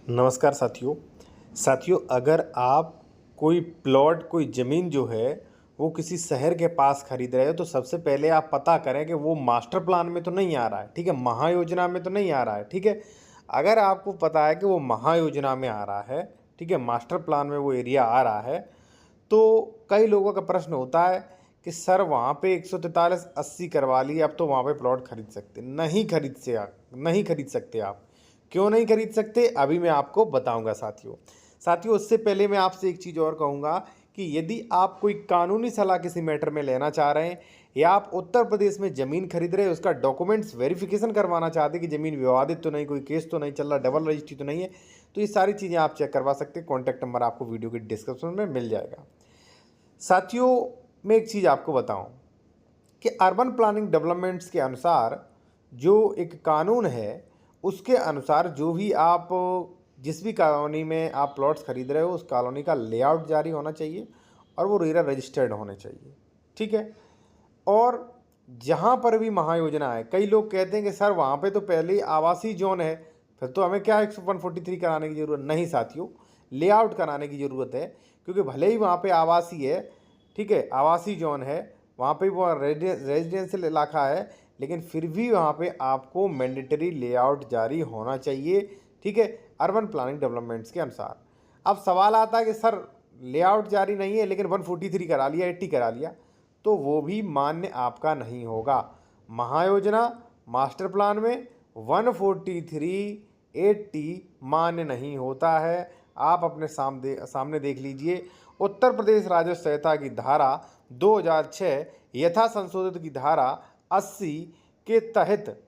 नमस्कार साथियों। अगर आप कोई प्लॉट कोई ज़मीन जो है वो किसी शहर के पास खरीद रहे हो तो सबसे पहले आप पता करें कि वो मास्टर प्लान में तो नहीं आ रहा है, ठीक है, महायोजना में तो नहीं आ रहा है, ठीक है। अगर आपको पता है कि वो महायोजना में आ रहा है, ठीक है, मास्टर प्लान में वो एरिया आ रहा है, तो कई लोगों का प्रश्न होता है कि सर वहाँ पे 143/80 करवा लिए, अब तो वहाँ पे प्लॉट खरीद सकते नहीं खरीद सकते आप। क्यों नहीं खरीद सकते, अभी मैं आपको बताऊंगा साथियों। उससे पहले मैं आपसे एक चीज़ और कहूँगा कि यदि आप कोई कानूनी सलाह किसी मैटर में लेना चाह रहे हैं या आप उत्तर प्रदेश में ज़मीन खरीद रहे हैं, उसका डॉक्यूमेंट्स वेरिफिकेशन करवाना चाहते हैं कि ज़मीन विवादित तो नहीं, कोई केस तो नहीं चल रहा, डबल रजिस्ट्री तो नहीं है, तो ये सारी चीज़ें आप चेक करवा सकते हैं। कॉन्टैक्ट नंबर आपको वीडियो के डिस्क्रिप्शन में मिल जाएगा। साथियों, मैं एक चीज़ आपको बताऊं कि अर्बन प्लानिंग डेवलपमेंट्स के अनुसार जो एक कानून है, उसके अनुसार जो भी आप जिस भी कॉलोनी में आप प्लॉट्स खरीद रहे हो उस कॉलोनी का लेआउट जारी होना चाहिए और वो रेरा रजिस्टर्ड होने चाहिए, ठीक है। और जहाँ पर भी महायोजना है, कई लोग कहते हैं कि सर वहाँ पे तो पहले ही आवासीय जोन है, फिर तो हमें क्या 143 कराने की ज़रूरत नहीं साथियों, लेआउट कराने की ज़रूरत है। क्योंकि भले ही वहाँ पे आवासीय है, ठीक है, आवासीय जोन है, वहाँ पे वो रेजिडेंशियल इलाका है, लेकिन फिर भी वहाँ पे आपको मैंडेटरी लेआउट जारी होना चाहिए, ठीक है, अर्बन प्लानिंग डेवलपमेंट्स के अनुसार। अब सवाल आता है कि सर लेआउट जारी नहीं है लेकिन 143 करा लिया, 80 करा लिया, तो वो भी मान्य आपका नहीं होगा। महायोजना मास्टर प्लान में 143/80 मान्य नहीं होता है। आप अपने सामने देख लीजिए, उत्तर प्रदेश राजस्व संहिता की धारा 2006 यथा संशोधित की धारा 80 के तहत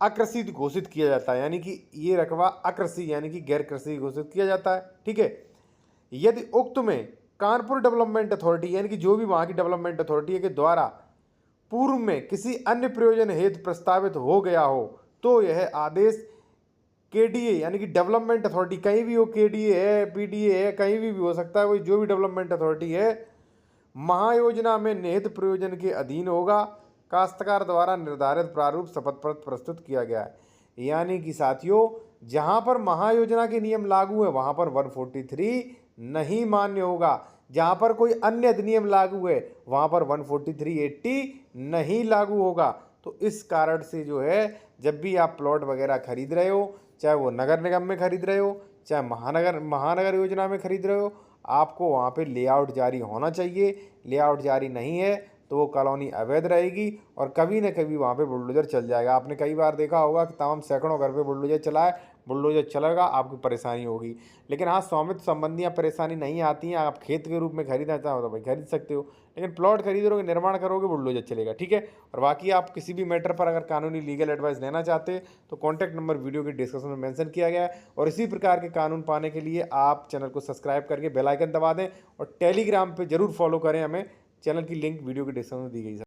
अकृषित घोषित किया जाता है, यानी कि ये रकबा अकृषि यानी कि गैर कृषि घोषित किया जाता है, ठीक है। यदि उक्त में कानपुर डेवलपमेंट अथॉरिटी यानी कि जो भी वहाँ की डेवलपमेंट अथॉरिटी है के द्वारा पूर्व में किसी अन्य प्रयोजन हेतु प्रस्तावित हो गया हो, तो यह आदेश केडीए यानी कि डेवलपमेंट अथॉरिटी, कहीं भी हो, केडीए है, पीडीए है, कहीं भी हो सकता है, वो जो भी डेवलपमेंट अथॉरिटी है, महायोजना में निहित प्रयोजन के अधीन होगा। काश्तकार द्वारा निर्धारित प्रारूप शपथ पत्र प्रस्तुत किया गया है। यानी कि साथियों, जहां पर महायोजना के नियम लागू है वहां पर 143 नहीं मान्य होगा, जहां पर कोई अन्य अधिनियम लागू है वहां पर 143/80 नहीं लागू होगा। तो इस कारण से जो है, जब भी आप प्लॉट वगैरह खरीद रहे हो, चाहे वो नगर निगम में खरीद रहे हो, चाहे महानगर योजना में खरीद रहे हो, आपको वहाँ पे लेआउट जारी होना चाहिए। लेआउट जारी नहीं है तो वो कॉलोनी अवैध रहेगी और कभी न कभी वहाँ पे बुलडोजर चल जाएगा। आपने कई बार देखा होगा कि तमाम सैकड़ों घर पे बुलडोजर चला है, बुलडोजर चलेगा, आपकी परेशानी होगी। लेकिन हाँ, स्वामित्व संबंधी परेशानी नहीं आती हैं। आप खेत के रूप में खरीदना चाहो तो भाई खरीद सकते हो, लेकिन प्लॉट खरीदोगे, निर्माण करोगे, बुलडोजर चलेगा, ठीक है। और बाकी आप किसी भी मैटर पर अगर कानूनी लीगल एडवाइस लेना चाहते हैं तो कॉन्टैक्ट नंबर वीडियो के डिस्क्रिप्शन में मेंशन किया गया है। और इसी प्रकार के कानून पाने के लिए आप चैनल को सब्सक्राइब करके बेल आइकन दबा दें और टेलीग्राम पे जरूर फॉलो करें हमें। चैनल की लिंक वीडियो के डिस्क्रिप्शन में दी गई है।